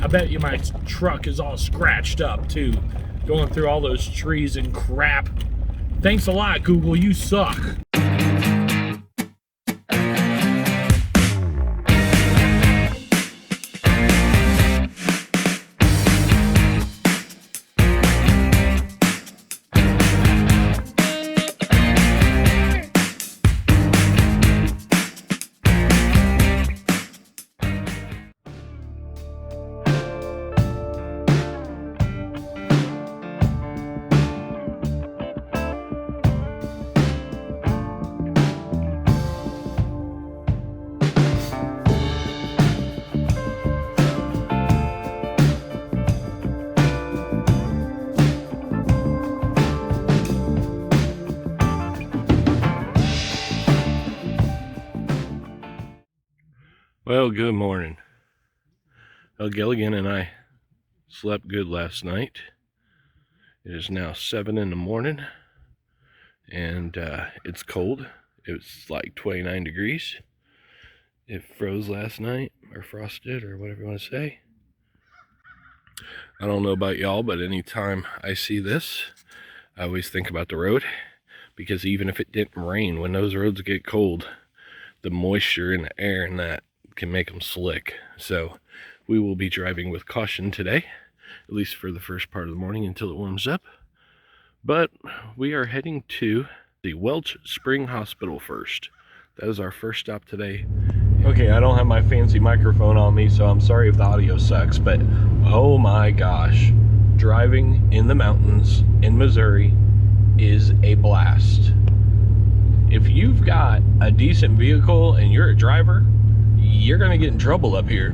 I bet you my truck is all scratched up too, going through all those trees and crap. Thanks a lot, Google, you suck. Well, good morning. Well, Gilligan and I slept good last night. It is now 7 in the morning, and it's cold. It's like 29 degrees. It froze last night, or frosted, or whatever you want to say. I don't know about y'all, but anytime I see this, I always think about the road, because even if it didn't rain, when those roads get cold, the moisture in the air and that can make them slick. So we will be driving with caution today, at least for the first part of the morning until it warms up. But we are heading to the Welch Spring Hospital first. That is our first stop today. Okay, I don't have my fancy microphone on me, so I'm sorry if the audio sucks, but oh my gosh, driving in the mountains in Missouri is a blast. If you've got a decent vehicle and you're a driver, you're gonna get in trouble up here.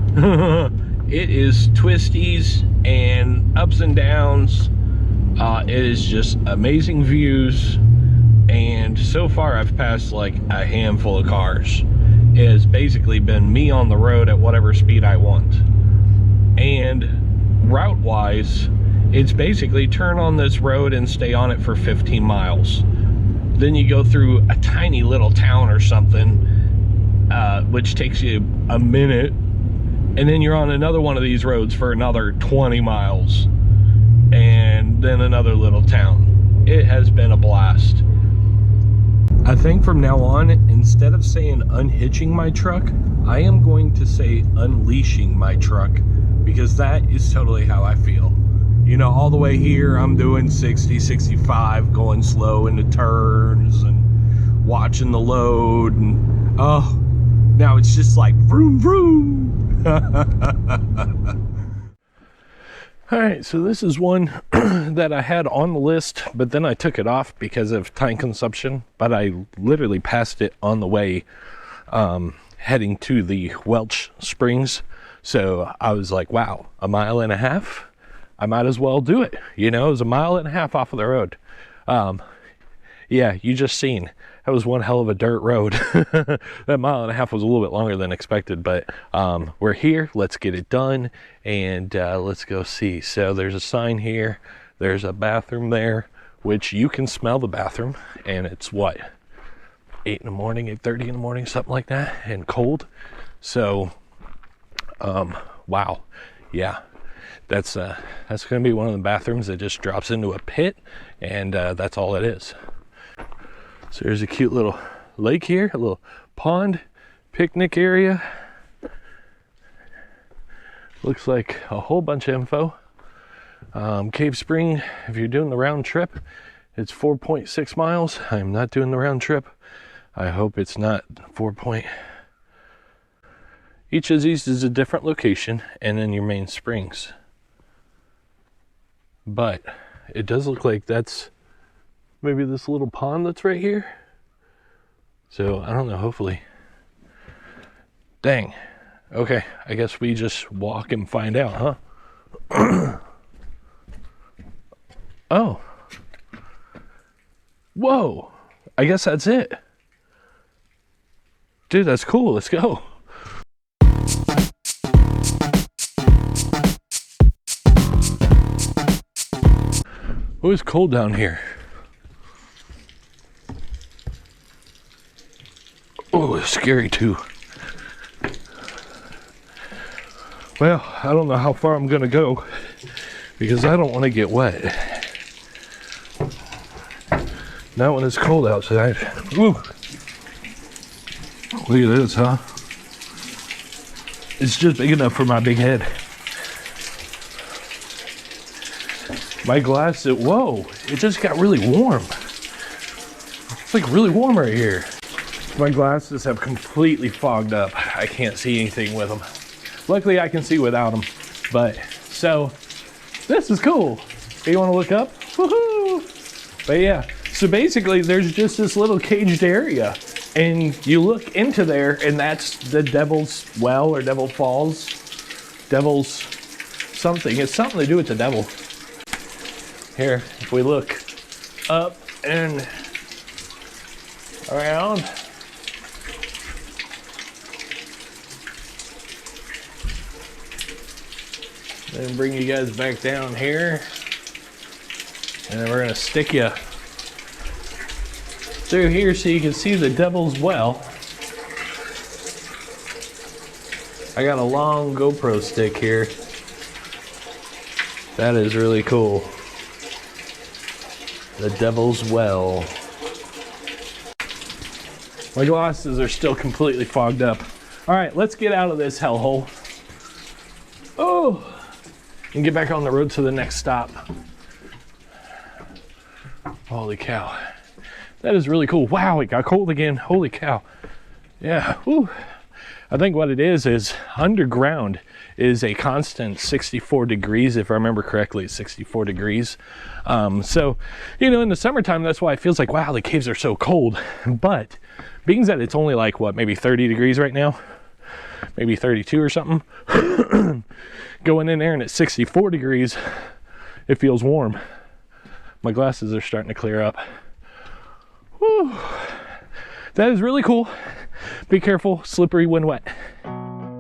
It is twisties and ups and downs. It is just amazing views, and so far I've passed like a handful of cars. It has basically been me on the road at whatever speed I want. And route wise, it's basically turn on this road and stay on it for 15 miles. Then you go through a tiny little town or something, which takes you a minute, and then you're on another one of these roads for another 20 miles, and then another little town. It has been a blast. I think from now on, instead of saying unhitching my truck, I am going to say unleashing my truck, because that is totally how I feel. You know, all the way here, I'm doing 60, 65, going slow into turns and watching the load, and oh, now it's just like vroom vroom. All right, so this is one that I had on the list, but then I took it off because of time consumption. But I literally passed it on the way heading to the Welch Springs. So I was like, wow, a mile and a half? I might as well do it. You know, it was a mile and a half off of the road. Yeah, you just seen. That was one hell of a dirt road. That mile and a half was a little bit longer than expected, but we're here. Let's get it done, and let's go see. So there's a sign here. There's a bathroom there, which you can smell the bathroom, and it's what, 8 in the morning, 8:30 in the morning, something like that, and cold. So, wow, yeah. That's going to be one of the bathrooms that just drops into a pit, and that's all it is. So there's a cute little lake here, a little pond, picnic area. Looks like a whole bunch of info. Cave Spring, if you're doing the round trip, it's 4.6 miles. I'm not doing the round trip. I hope it's not 4. Each of these is a different location, and then your main springs. But it does look like that's maybe this little pond that's right here. So I don't know, hopefully. Dang. Okay, I guess we just walk and find out, huh? Oh. Whoa. I guess that's it. Dude, that's cool. Let's go. Oh, it's cold down here. Oh, it's scary too. Well, I don't know how far I'm gonna go because I don't want to get wet. Not when it's cold outside. Woo! Look at this, huh? It's just big enough for my big head. My glass, whoa, it just got really warm. It's like really warm right here. My glasses have completely fogged up. I can't see anything with them. Luckily I can see without them. But, so, this is cool. You wanna look up? Woohoo! But yeah, so basically there's just this little caged area. And you look into there and that's the Devil's Well or Devil Falls. Devil's something. It's something to do with the devil. Here, if we look up and around, then bring you guys back down here, and then we're gonna stick you through here so you can see the Devil's Well. I got a long GoPro stick here. That is really cool. The Devil's Well. My glasses are still completely fogged up. All right, let's get out of this hellhole. Oh, and get back on the road to the next stop. Holy cow. That is really cool. Wow, it got cold again. Holy cow. Yeah, whew. I think what it is underground is a constant 64 degrees. If I remember correctly, it's 64 degrees. So, you know, in the summertime, that's why it feels like, wow, the caves are so cold. But being that it's only like, what, maybe 30 degrees right now? Maybe 32 or something. Going in there and it's 64 degrees, it feels warm. My glasses are starting to clear up. Whew. That is really cool. Be careful, slippery when wet.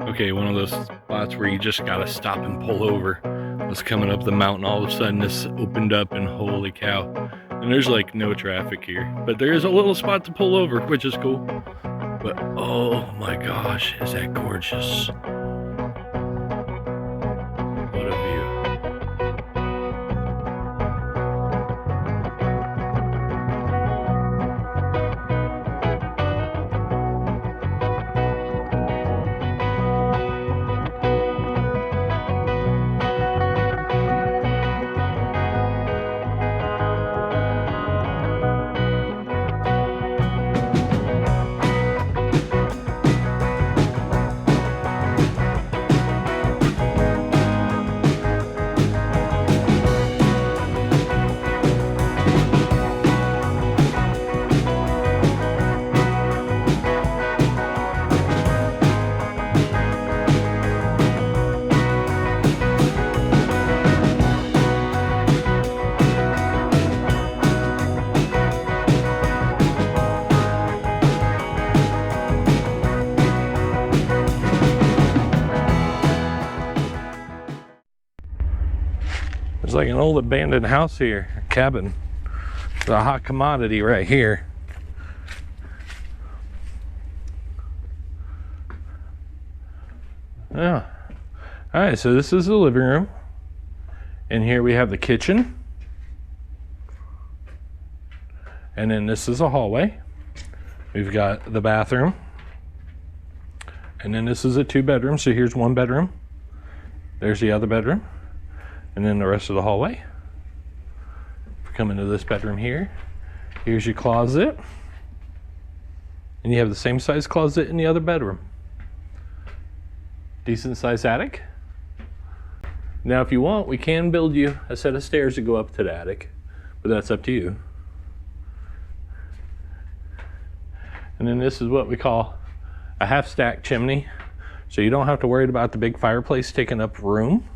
Okay, one of those spots where you just gotta stop and pull over. I was coming up the mountain, all of a sudden this opened up and holy cow. And there's like no traffic here, but there is a little spot to pull over, which is cool. But oh my gosh, is that gorgeous. What a view. There's like an old abandoned house here, a cabin. It's a hot commodity right here. Yeah. All right, so this is the living room. And here we have the kitchen. And then this is a hallway. We've got the bathroom. And then this is a 2-bedroom. So here's 1 bedroom. There's the other bedroom. And then the rest of the hallway. If we come into this bedroom here, here's your closet. And you have the same size closet in the other bedroom. Decent sized attic. Now if you want, we can build you a set of stairs to go up to the attic, but that's up to you. And then this is what we call a half-stack chimney. So you don't have to worry about the big fireplace taking up room.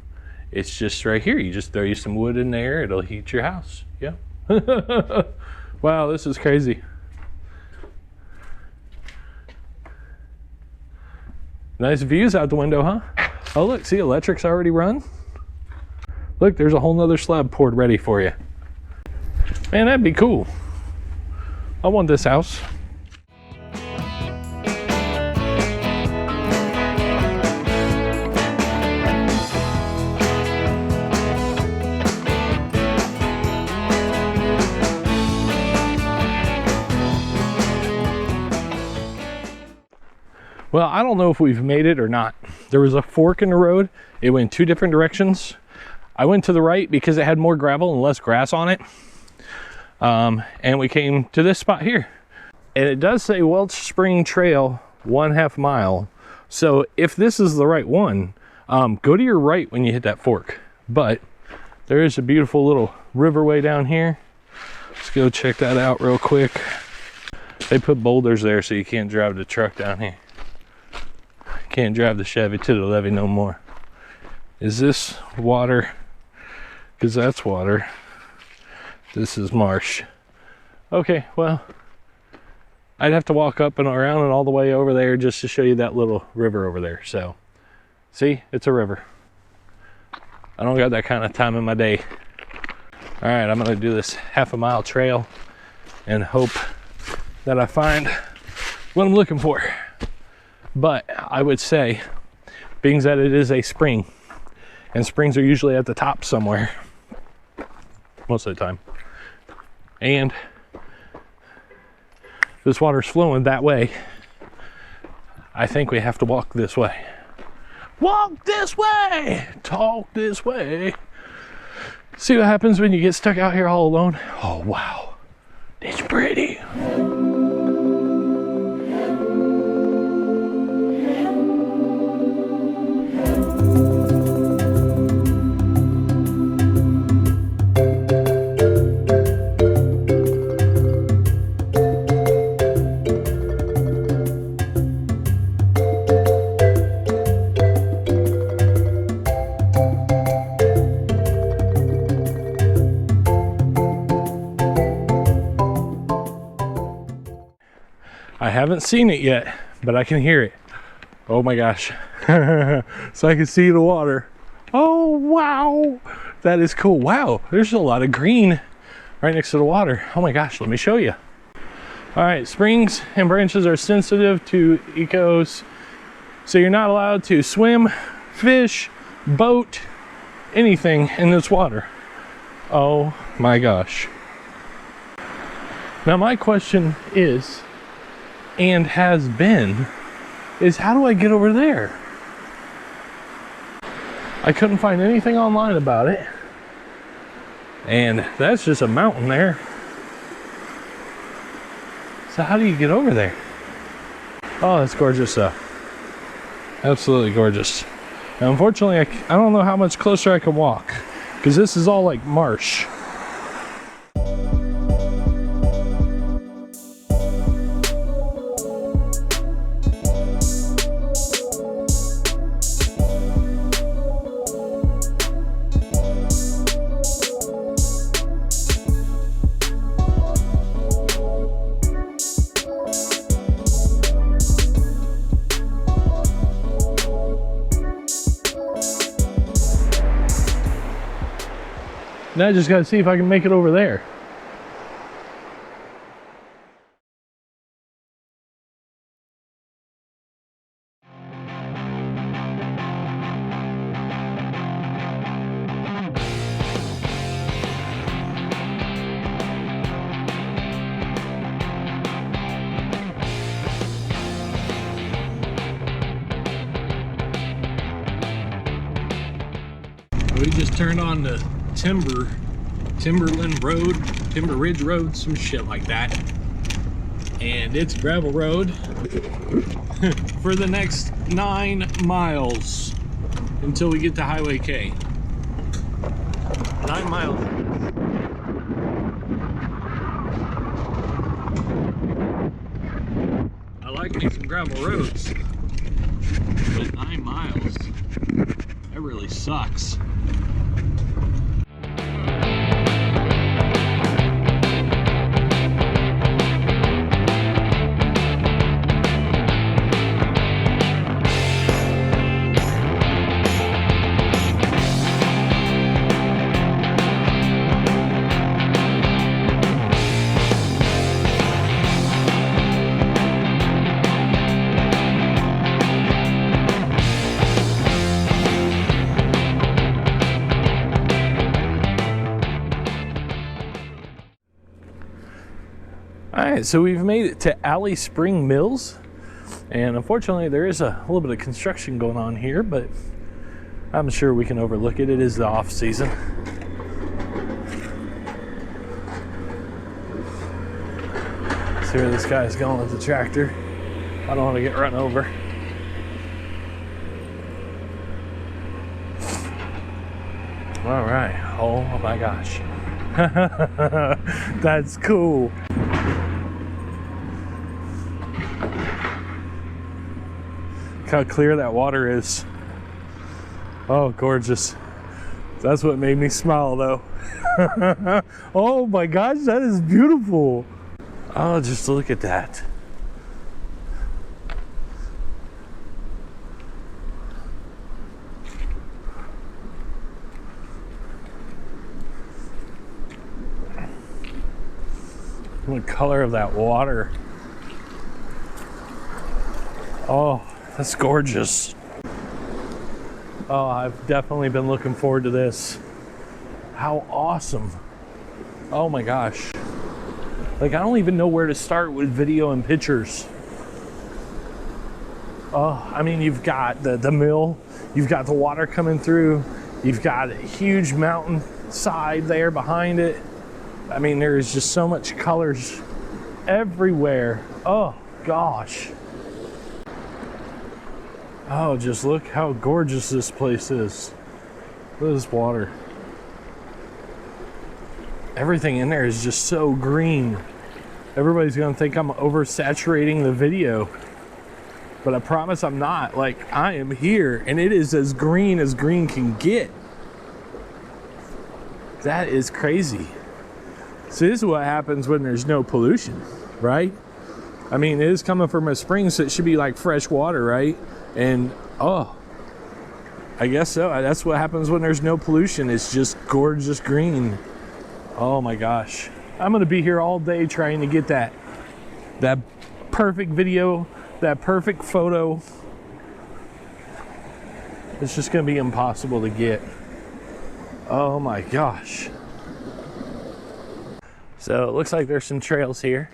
It's just right here. You just throw you some wood in there, it'll heat your house. Yeah. Wow, this is crazy. Nice views out the window, huh? Oh look, see, electric's already run. Look, there's a whole nother slab poured ready for you. Man, that'd be cool. I want this house. Well, I don't know if we've made it or not. There was a fork in the road. It went 2 different directions. I went to the right because it had more gravel and less grass on it. And we came to this spot here. And it does say Welch Spring Trail 1/2 mile. So if this is the right one, go to your right when you hit that fork. But there is a beautiful little riverway down here. Let's go check that out real quick. They put boulders there so you can't drive the truck down here. Can't drive the Chevy to the levee no more. Is this water? Because that's water. This is marsh. Okay, well, I'd have to walk up and around and all the way over there just to show you that little river over there. So, see, it's a river. I don't got that kind of time in my day. All right, I'm gonna do this 1/2 mile trail and hope that I find what I'm looking for. But I would say, being that it is a spring, and springs are usually at the top somewhere, most of the time, and this water's flowing that way, I think we have to walk this way. Walk this way, talk this way. See what happens when you get stuck out here all alone? Oh, wow, it's pretty. I haven't seen it yet, but I can hear it. Oh my gosh. So I can see the water. Oh, wow. That is cool. Wow, there's a lot of green right next to the water. Oh my gosh, let me show you. All right, springs and branches are sensitive to ecos. So you're not allowed to swim, fish, boat, anything in this water. Oh my gosh. Now my question is, and has been, is how do I get over there? I couldn't find anything online about it. And that's just a mountain there. So how do you get over there? Oh, that's gorgeous stuff. Absolutely gorgeous. Now, unfortunately, I don't know how much closer I can walk, because this is all like marsh. Now I just got to see if I can make it over there. We just turned on the Timberland Road, Timber Ridge Road, some shit like that. And it's a gravel road for the next 9 miles until we get to Highway K. 9 miles. I like me some gravel roads, but 9 miles, that really sucks. All right, so we've made it to Alley Spring Mills. And unfortunately, there is a little bit of construction going on here, but I'm sure we can overlook it. It is the off season. See where this guy's going with the tractor. I don't want to get run over. All right. Oh my gosh. That's cool. Look how clear that water is. Oh, gorgeous. That's what made me smile though. Oh my gosh, that is beautiful. Oh, just look at that. The color of that water. Oh, that's gorgeous. Oh, I've definitely been looking forward to this. How awesome. Oh my gosh. Like, I don't even know where to start with video and pictures. Oh, I mean, you've got the mill, you've got the water coming through, you've got a huge mountain side there behind it. I mean, there is just so much colors everywhere. Oh gosh. Oh, just look how gorgeous this place is. Look at this water. Everything in there is just so green. Everybody's gonna think I'm oversaturating the video, but I promise I'm not. Like, I am here and it is as green can get. That is crazy. So this is what happens when there's no pollution, right? I mean, it is coming from a spring, so it should be like fresh water, right? And oh, I guess so. That's what happens when there's no pollution. It's just gorgeous green. Oh my gosh. I'm gonna be here all day trying to get that perfect video, that perfect photo. It's just gonna be impossible to get. Oh my gosh. So it looks like there's some trails here.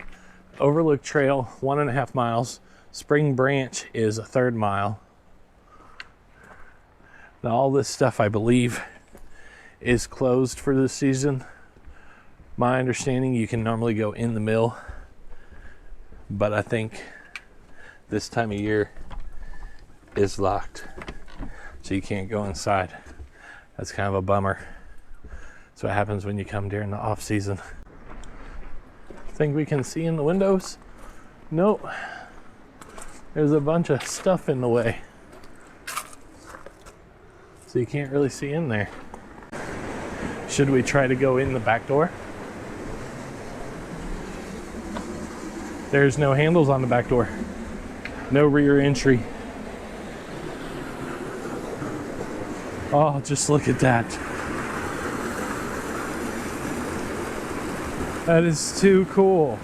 Overlook Trail, 1.5 miles. Spring Branch is a 1/3 mile. Now all this stuff, I believe, is closed for this season. My understanding, you can normally go in the mill, but I think this time of year is locked, so you can't go inside. That's kind of a bummer. That's what happens when you come during the off season. Think we can see in the windows? Nope. There's a bunch of stuff in the way, so you can't really see in there. Should we try to go in the back door? There's no handles on the back door. No rear entry. Oh, just look at that. That is too cool.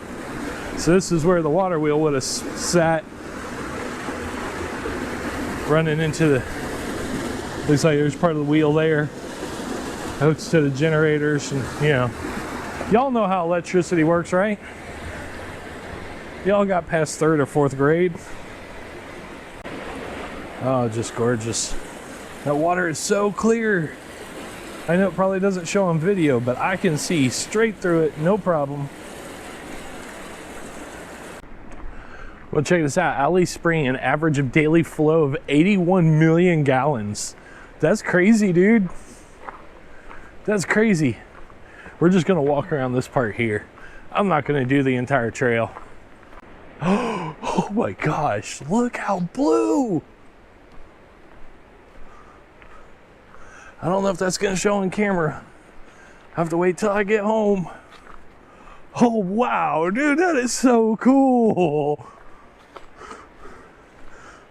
So this is where the water wheel would have sat, running into the, looks like there's part of the wheel there, hooks to the generators, and you know, y'all know how electricity works, right? Y'all got past 3rd or 4th grade. Oh, just gorgeous. That water is so clear. I know it probably doesn't show on video, but I can see straight through it, no problem. Well, check this out. Alley Spring, an average of daily flow of 81 million gallons. That's crazy, dude. That's crazy. We're just gonna walk around this part here. I'm not gonna do the entire trail. Oh my gosh, look how blue. I don't know if that's gonna show on camera. I have to wait till I get home. Oh wow, dude, that is so cool.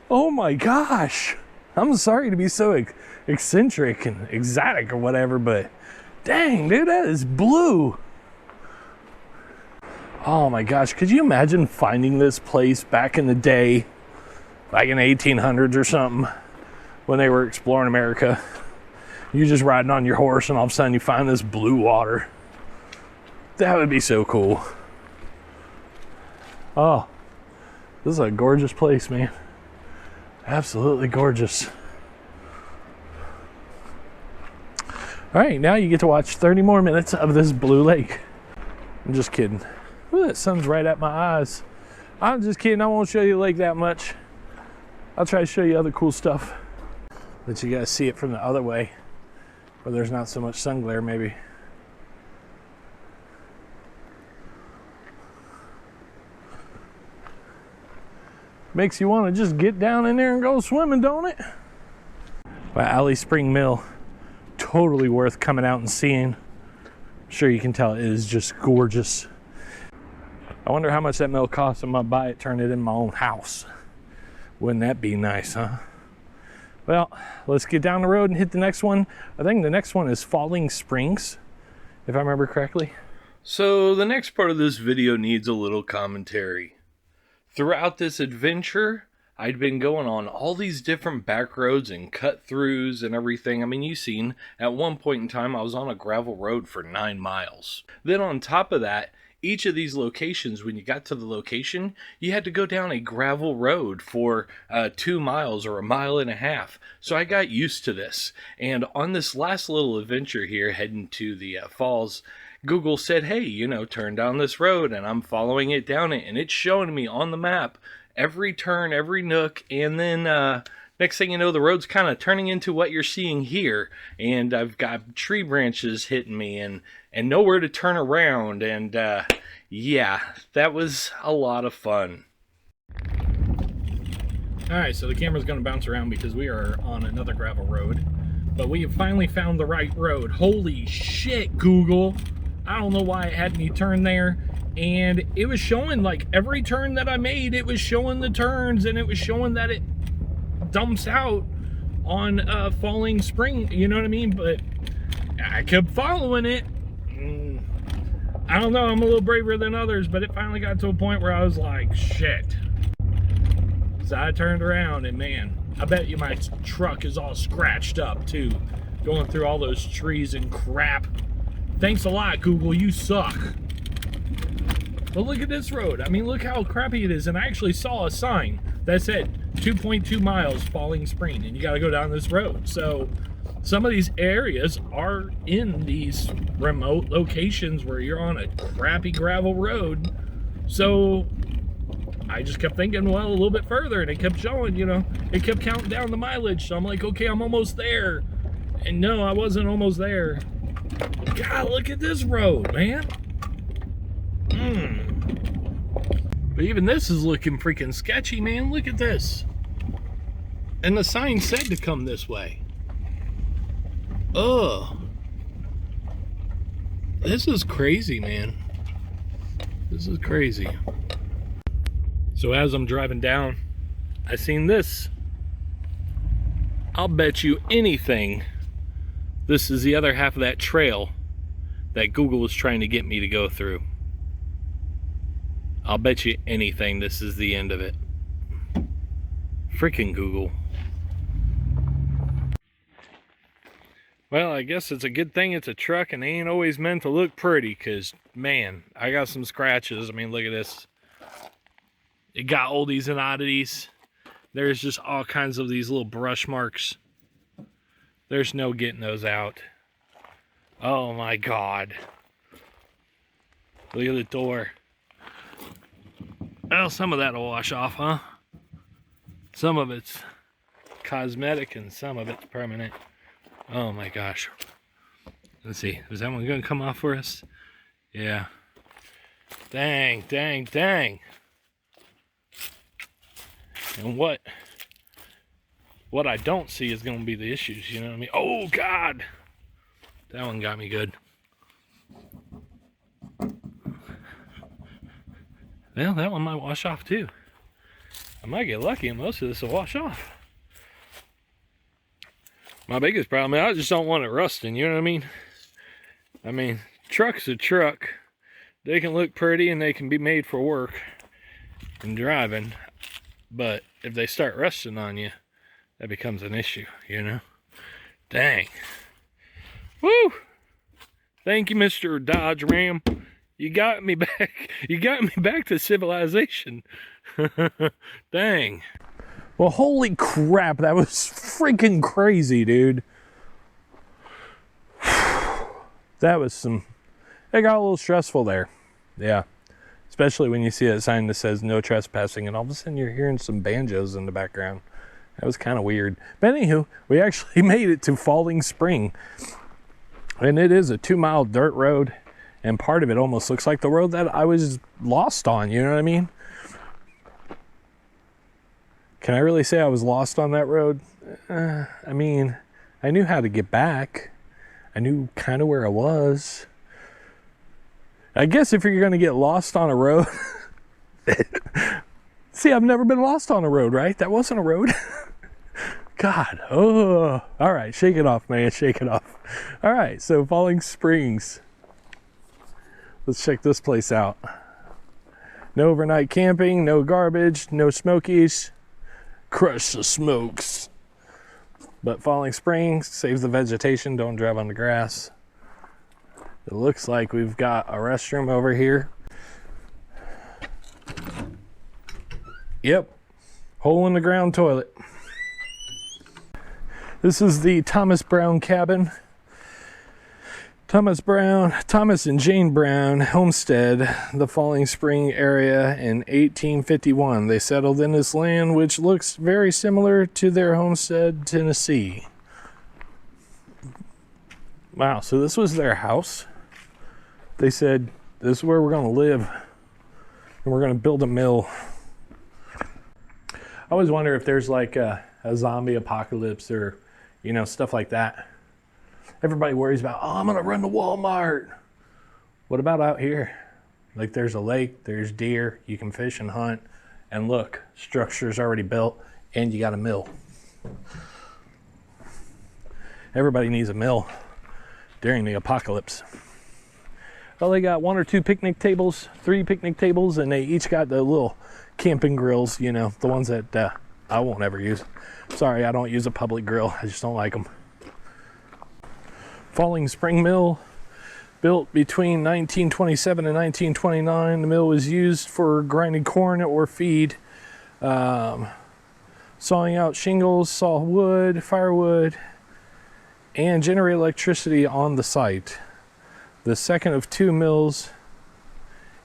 Oh my gosh. I'm sorry to be so eccentric and exotic or whatever, but dang, dude, that is blue. Oh my gosh, could you imagine finding this place back in the day, like in the 1800s or something, when they were exploring America? You're just riding on your horse and all of a sudden you find this blue water. That would be so cool. Oh, This is a gorgeous place, man. Absolutely gorgeous. All right, now you get to watch 30 more minutes of this blue lake. I'm just kidding. Ooh, that sun's right at my eyes. I'm just kidding. I won't show you the lake that much. I'll try to show you other cool stuff. Let you guys see it from the other way, where there's not so much sun glare, maybe. Makes you want to just get down in there and go swimming, don't it? Wow, Alley Spring Mill. Totally worth coming out and seeing. I'm sure you can tell it is just gorgeous. I wonder how much that mill costs. I might buy it, turn it in my own house. Wouldn't that be nice, huh? Well, let's get down the road and hit the next one. I think the next one is Falling Springs, if I remember correctly. So the next part of this video needs a little commentary. Throughout this adventure, I'd been going on all these different back roads and cut throughs and everything. I mean, you've seen, at one point in time, I was on a gravel road for 9 miles. Then on top of that, each of these locations, when you got to the location, you had to go down a gravel road for 2 miles or 1.5 miles. So I got used to this. And on this last little adventure here, heading to the falls, Google said, hey, you know, turn down this road, and I'm following it down it, and it's showing me on the map every turn, every nook, and then next thing you know, the road's kind of turning into what you're seeing here, and I've got tree branches hitting me and nowhere to turn around, and yeah, that was a lot of fun. Alright, so the camera's going to bounce around because we are on another gravel road, but we have finally found the right road. Holy shit, Google! I don't know why it had me turn there. And it was showing, like, every turn that I made, it was showing the turns, and it was showing that it dumps out on Falling Spring, you know what I mean? But I kept following it. I don't know, I'm a little braver than others, but it finally got to a point where I was like, shit. So I turned around, and man, I bet you my truck is all scratched up, too, going through all those trees and crap. Thanks a lot, Google, you suck. But look at this road. I mean, look how crappy it is. And I actually saw a sign that said 2.2 miles Falling Spring, and you got to go down this road. So some of these areas are in these remote locations where you're on a crappy gravel road. So I just kept thinking, well, a little bit further, and it kept showing, you know, it kept counting down the mileage. So I'm like, okay, I'm almost there. And no, I wasn't almost there. God, look at this road, man. But even this is looking freaking sketchy, man. Look at this. And the sign said to come this way. Ugh. This is crazy, man. This is crazy. So as I'm driving down, I seen this. I'll bet you anything this is the other half of that trail that Google was trying to get me to go through. I'll bet you anything this is the end of it. Freaking Google. Well, I guess it's a good thing it's a truck and they ain't always meant to look pretty, because, man, I got some scratches. I mean, look at this. It got Oldies and Oddities. There's just all kinds of these little brush marks. There's no getting those out. Oh my God. Look at the door. Well, some of that'll wash off, huh? Some of it's cosmetic and some of it's permanent. Oh my gosh. Let's see. Is that one going to come off for us? Yeah. Dang, dang, dang. And what I don't see is going to be the issues, you know what I mean? Oh, God. That one got me good. Well, that one might wash off too. I might get lucky and most of this will wash off. My biggest problem, I just don't want it rusting, you know what I mean? I mean, truck's a truck. They can look pretty and they can be made for work and driving. But if they start rusting on you, that becomes an issue, you know? Dang. Woo! Thank you, Mr. Dodge Ram. You got me back. You got me back to civilization. Dang. Well, holy crap, that was freaking crazy, dude. That was some... It got a little stressful there. Yeah. Especially when you see that sign that says no trespassing, and all of a sudden you're hearing some banjos in the background. That was kind of weird. But anywho, we actually made it to Falling Spring. And it is a 2-mile dirt road. And part of it almost looks like the road that I was lost on, you know what I mean? Can I really say I was lost on that road? I mean, I knew how to get back. I knew kind of where I was. I guess if you're going to get lost on a road... See, I've never been lost on a road, right? That wasn't a road. God. Oh. All right, shake it off, man. Shake it off. All right, so Falling Springs. Let's check this place out. No overnight camping, no garbage, no smokies. Crush the smokes. But Falling Springs saves the vegetation, don't drive on the grass. It looks like we've got a restroom over here. Yep, hole in the ground toilet. This is the Thomas Brown cabin. Thomas and Jane Brown homestead the Falling Spring area in 1851. They settled in this land, which looks very similar to their homestead, Tennessee. Wow, so this was their house. They said, this is where we're going to live, and we're going to build a mill. I always wonder if there's like a zombie apocalypse or, you know, stuff like that. Everybody worries about, oh, I'm going to run to Walmart. What about out here? Like there's a lake, there's deer, you can fish and hunt. And look, structure's already built and you got a mill. Everybody needs a mill during the apocalypse. Well, they got 1 or 2 picnic tables, 3 picnic tables, and they each got the little camping grills, you know, the ones that I won't ever use. Sorry, I don't use a public grill. I just don't like them. Falling Spring Mill, built between 1927 and 1929. The mill was used for grinding corn or feed, sawing out shingles, saw wood, firewood, and generate electricity on the site. The second of 2 mills,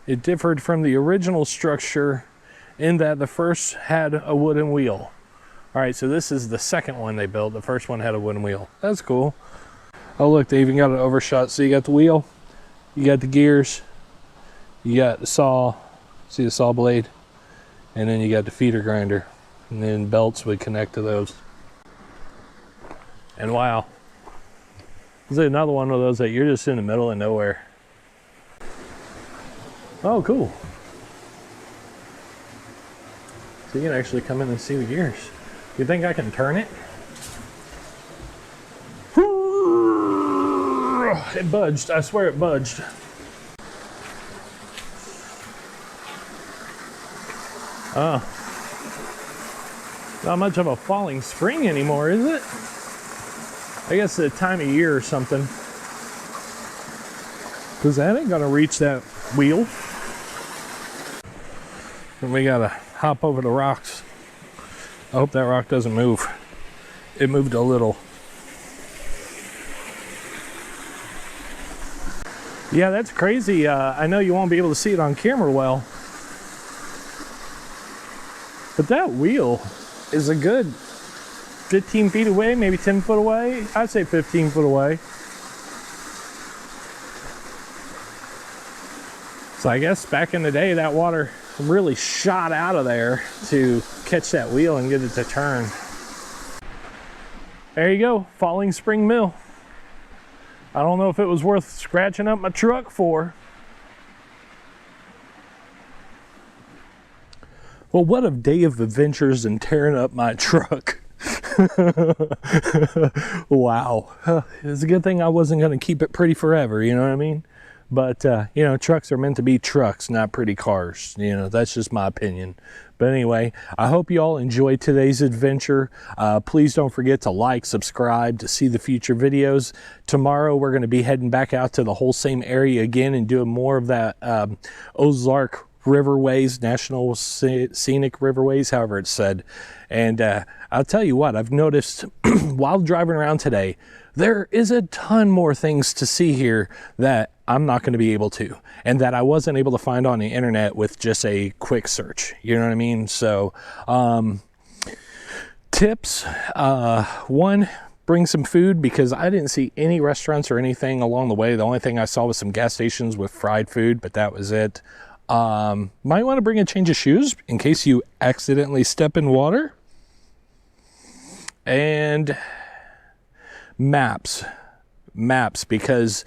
it differed from the original structure in that the first had a wooden wheel. All right, so this is the second one they built. The first one had a wooden wheel. That's cool. Oh look, they even got an overshot. So you got the wheel, you got the gears, you got the saw, see the saw blade, and then you got the feeder grinder, and then belts would connect to those. And wow, this is another one of those that you're just in the middle of nowhere. Oh, cool. So you can actually come in and see the gears. You think I can turn it? It budged. I swear it budged. Not much of a falling spring anymore, is it? I guess the time of year or something. Because that ain't gonna reach that wheel. And we gotta hop over the rocks. I hope that rock doesn't move. It moved a little. Yeah, that's crazy. I know you won't be able to see it on camera well. But that wheel is a good 15 feet away, maybe 10 foot away. I'd say 15 foot away. So I guess back in the day, that water really shot out of there to catch that wheel and get it to turn. There you go, Falling Spring Mill. I don't know if it was worth scratching up my truck for. Well, what a day of adventures and tearing up my truck. Wow. It's a good thing I wasn't going to keep it pretty forever, you know what I mean? But, you know, trucks are meant to be trucks, not pretty cars. You know, that's just my opinion. But anyway, I hope you all enjoyed today's adventure. Please don't forget to like, subscribe to see the future videos. Tomorrow, we're going to be heading back out to the whole same area again and doing more of that Ozark Riverways, National Scenic Riverways, however it's said. And I'll tell you what, I've noticed while driving around today, there is a ton more things to see here that I'm not going to be able to, and that I wasn't able to find on the internet with just a quick search. You know what I mean? So, tips, one, bring some food, because I didn't see any restaurants or anything along the way. The only thing I saw was some gas stations with fried food, but that was it. Might want to bring a change of shoes in case you accidentally step in water. And maps, because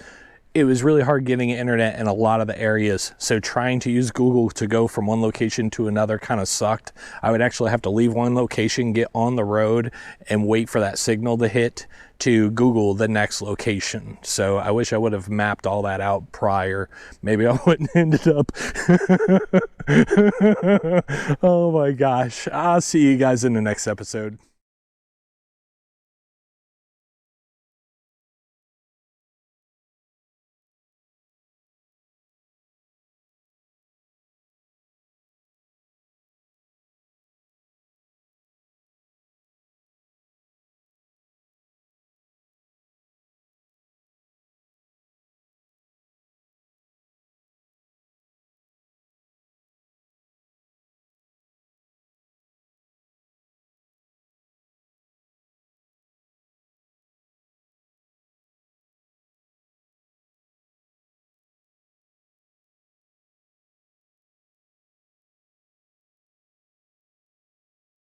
it was really hard getting internet in a lot of the areas. So trying to use Google to go from one location to another kind of sucked. I would actually have to leave one location, get on the road, and wait for that signal to hit to Google the next location. So I wish I would have mapped all that out prior. Maybe I wouldn't ended up. Oh my gosh. I'll see you guys in the next episode.